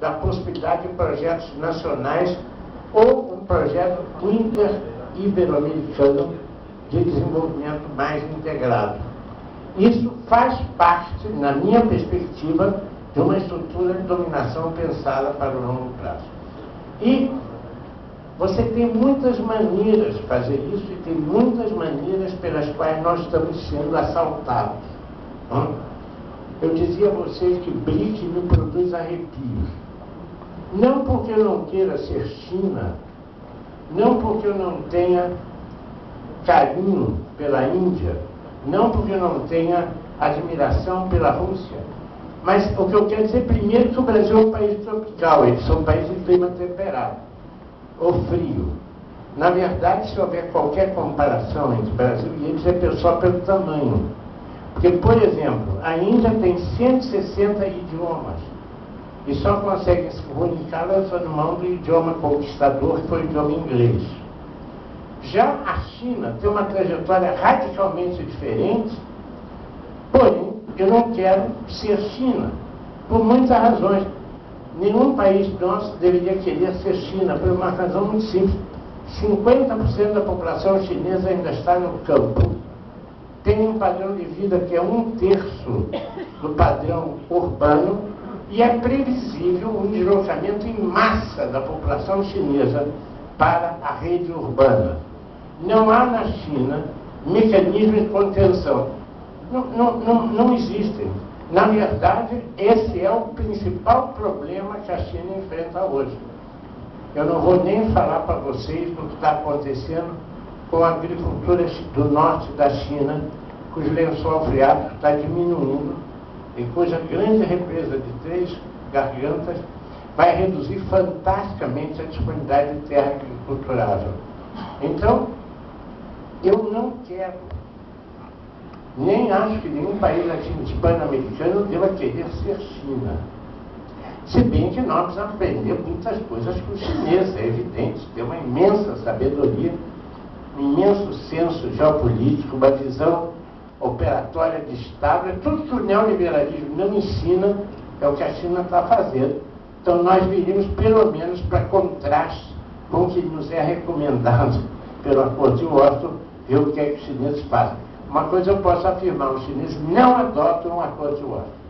da possibilidade de projetos nacionais ou um projeto inter-ibero-americano de desenvolvimento mais integrado. Isso faz parte, na minha perspectiva, de uma estrutura de dominação pensada para o longo prazo. E você tem muitas maneiras de fazer isso e tem muitas maneiras pelas quais nós estamos sendo assaltados. Eu dizia a vocês que BRIC me produz arrepios. Não porque eu não queira ser China, não porque eu não tenha carinho pela Índia, não porque eu não tenha admiração pela Rússia, mas o que eu quero dizer primeiro é que o Brasil é um país tropical, eles são um país de clima temperado, ou frio. Na verdade, se houver qualquer comparação entre o Brasil e eles, é só pelo tamanho. Porque, por exemplo, a Índia tem 160 idiomas e só consegue se comunicar lançando mão do idioma conquistador, que foi o idioma inglês. Já a China tem uma trajetória radicalmente diferente, porém, eu não quero ser China, por muitas razões. Nenhum país nosso deveria querer ser China, por uma razão muito simples. 50% da população chinesa ainda está no campo. Tem um padrão de vida que é 1/3 do padrão urbano e é previsível um deslocamento em massa da população chinesa para a rede urbana. Não há na China mecanismo de contenção. Não existem. Na verdade, esse é o principal problema que a China enfrenta hoje. Eu não vou nem falar para vocês do que está acontecendo com a agricultura do norte da China, cujo lençol freático está diminuindo e cuja grande represa de 3 gargantas vai reduzir fantasticamente a disponibilidade de terra agriculturável. Então, eu não quero, nem acho que nenhum país hispano-americano deva querer ser China. Se bem que nós precisamos aprender muitas coisas com os chineses, é evidente, tem uma imensa sabedoria, um imenso senso geopolítico, uma visão operatória de Estado, é tudo que o neoliberalismo não ensina, é o que a China está fazendo. Então nós viríamos pelo menos para contraste com o que nos é recomendado pelo Acordo de Washington, ver o que é que os chineses fazem. Uma coisa eu posso afirmar, os chineses não adotam um Acordo de Washington.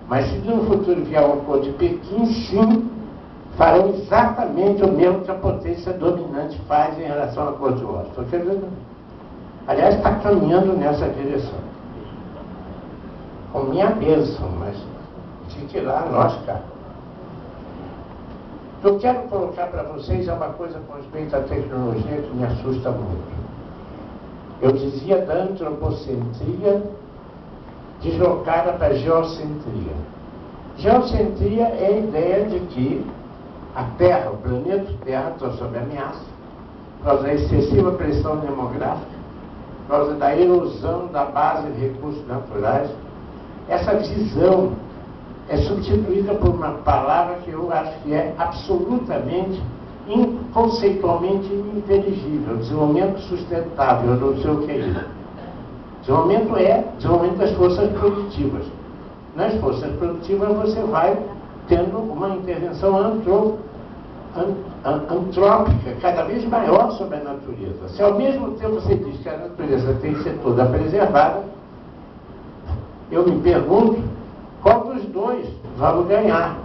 Mas se no futuro vier um Acordo de Pequim, sim, farão exatamente o mesmo que a potência dominante faz em relação ao Acordo de Washington. Quer dizer, aliás, está caminhando nessa direção. Com minha bênção, mas fique lá, nós cá. O que eu quero colocar para vocês é uma coisa com respeito à tecnologia que me assusta muito. Eu dizia da antropocentria deslocada para a geocentria. Geocentria é a ideia de que a Terra, o planeta Terra, está sob ameaça por causa da excessiva pressão demográfica, por causa da erosão da base de recursos naturais. Essa visão é substituída por uma palavra que eu acho que é absolutamente, conceitualmente ininteligível: desenvolvimento sustentável. Eu não sei o que é isso. Desenvolvimento é desenvolvimento das forças produtivas. Nas forças produtivas você vai tendo uma intervenção antrópica cada vez maior sobre a natureza. Se ao mesmo tempo você diz que a natureza tem que ser toda preservada, eu me pergunto qual dos dois vamos ganhar.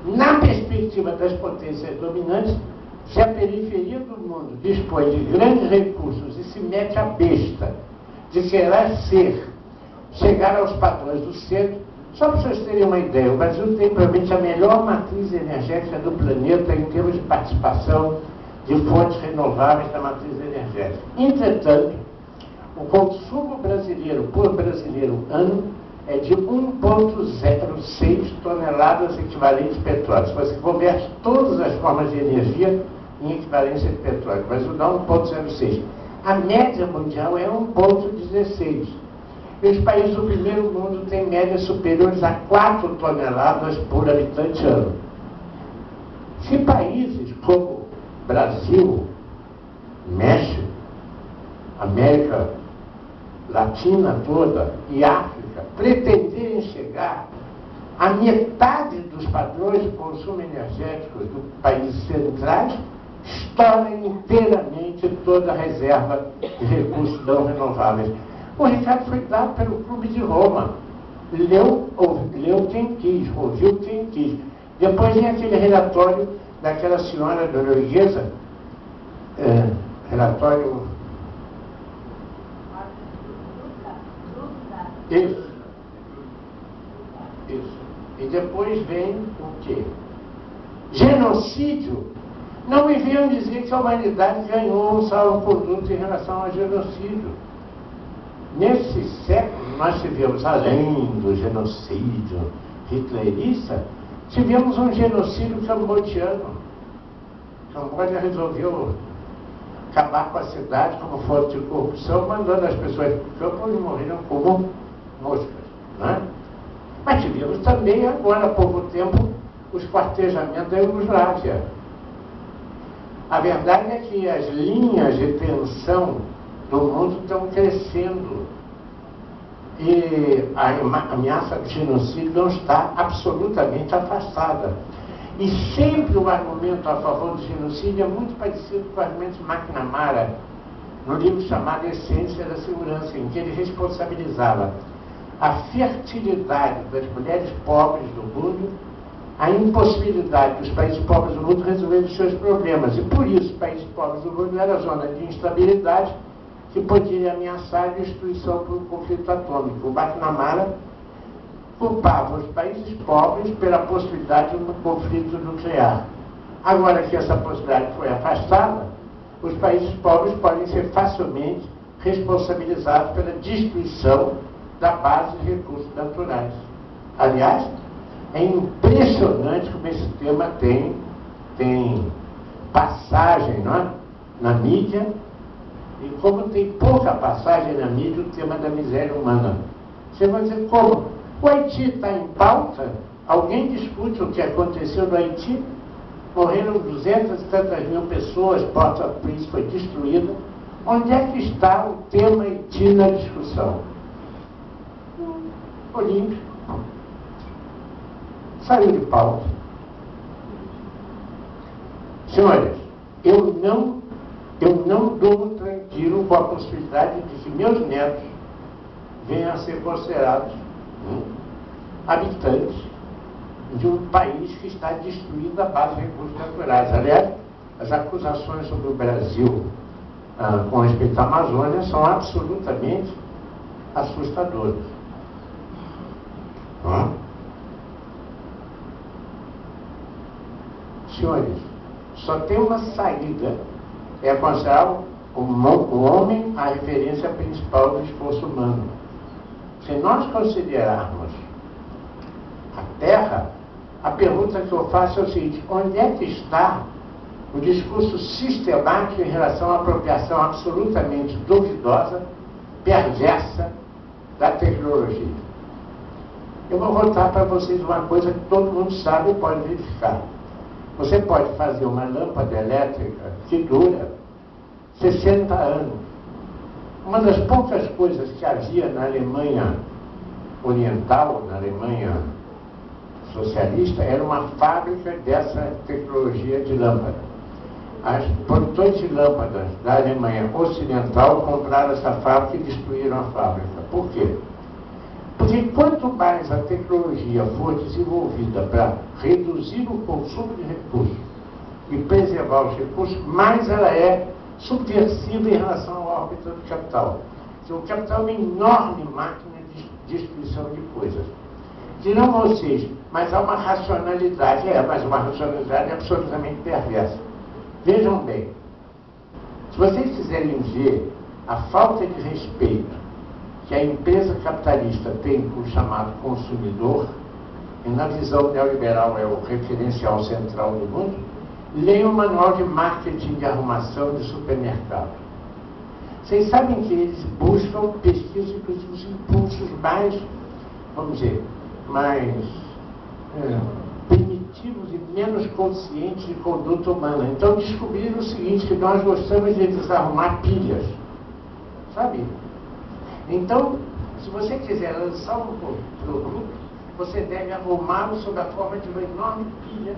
Na perspectiva das potências dominantes, se a periferia do mundo dispõe de grandes recursos e se mete a besta de querer chegar aos padrões do centro, só para vocês terem uma ideia, o Brasil tem provavelmente a melhor matriz energética do planeta em termos de participação de fontes renováveis da matriz energética. Entretanto, o consumo brasileiro por brasileiro ano é de 1,06 toneladas equivalentes de petróleo. Se você converte todas as formas de energia em equivalência de petróleo, vai ajudar 1,06. A média mundial é 1,16. E os países do primeiro mundo têm médias superiores a 4 toneladas por habitante ano. Se países como Brasil, México, América Latina toda e África pretenderem chegar a metade dos padrões de consumo energético dos países centrais estoura inteiramente toda a reserva de recursos não renováveis. O recado foi dado pelo Clube de Roma. Leu quem quis, ouviu quem quis. Depois vem aquele relatório daquela senhora norueguesa, relatório... Isso. E depois vem o quê? Genocídio. Não me venham dizer que a humanidade ganhou um salvo-conduto em relação ao genocídio. Nesse século, nós tivemos, além do genocídio hitlerista, tivemos um genocídio cambodiano. Camboja resolveu acabar com a cidade como fonte de corrupção, mandando as pessoas para o campo e morreram como moscas. Né? Mas tivemos também, agora há pouco tempo, os quartejamentos da Iugoslávia. A verdade é que as linhas de tensão do mundo estão crescendo e a ameaça do genocídio não está absolutamente afastada. E sempre o argumento a favor do genocídio é muito parecido com o argumento de McNamara, no livro chamado Essência da Segurança, em que ele responsabilizava a fertilidade das mulheres pobres do mundo, a impossibilidade dos países pobres do mundo resolverem os seus problemas. E por isso, os países pobres do mundo eram a zona de instabilidade que poderia ameaçar a destruição por um conflito atômico. O McNamara culpava os países pobres pela possibilidade de um conflito nuclear. Agora que essa possibilidade foi afastada, os países pobres podem ser facilmente responsabilizados pela destruição da base de recursos naturais. Aliás, é impressionante como esse tema tem passagem, não é? Na mídia, e como tem pouca passagem na mídia o tema da miséria humana. Você vai dizer, como? O Haiti está em pauta? Alguém discute o que aconteceu no Haiti? Morreram 200 e tantas mil pessoas, Port-au-Prince foi destruída. Onde é que está o tema Haiti na discussão? Olímpico. Saiu de pauta. Senhores, eu não durmo tranquilo com a possibilidade de que meus netos venham a ser considerados habitantes de um país que está destruindo a base de recursos naturais. Aliás, as acusações sobre o Brasil com respeito à Amazônia são absolutamente assustadoras. Senhores, só tem uma saída, é considerar o homem a referência principal do esforço humano. Se nós considerarmos a Terra, a pergunta que eu faço é o seguinte: onde é que está o discurso sistemático em relação à apropriação absolutamente duvidosa, perversa da tecnologia? Eu vou contar para vocês uma coisa que todo mundo sabe e pode verificar. Você pode fazer uma lâmpada elétrica que dura 60 anos. Uma das poucas coisas que havia na Alemanha Oriental, na Alemanha socialista, era uma fábrica dessa tecnologia de lâmpada. As produtores de lâmpadas da Alemanha Ocidental compraram essa fábrica e destruíram a fábrica. Por quê? Porque quanto mais a tecnologia for desenvolvida para reduzir o consumo de recursos e preservar os recursos, mais ela é subversiva em relação à órbita do capital. Então, o capital é uma enorme máquina de destruição de coisas. Dirão vocês, mas há uma racionalidade. Mas uma racionalidade absolutamente perversa. Vejam bem, se vocês quiserem ver a falta de respeito que a empresa capitalista tem com o chamado consumidor, e na visão neoliberal é o referencial central do mundo, leiam o manual de marketing de arrumação de supermercado. Vocês sabem que eles buscam pesquisa inclusive os impulsos mais, vamos dizer, mais primitivos e menos conscientes de conduta humana. Então descobriram o seguinte, que nós gostamos de desarrumar pilhas. Sabe? Então, se você quiser lançar um produto, você deve arrumá-lo sob a forma de uma enorme pilha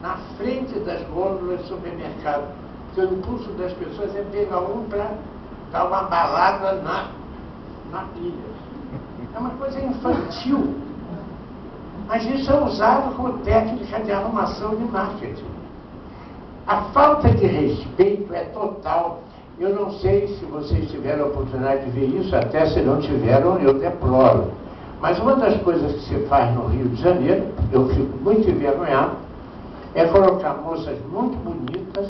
na frente das gôndolas do supermercado. Porque o impulso das pessoas é pegar um para dar uma balada na pilha. É uma coisa infantil. Mas isso é usado como técnica de arrumação de marketing. A falta de respeito é total. Eu não sei se vocês tiveram a oportunidade de ver isso, até se não tiveram, eu deploro. Mas uma das coisas que se faz no Rio de Janeiro, eu fico muito envergonhado, é colocar moças muito bonitas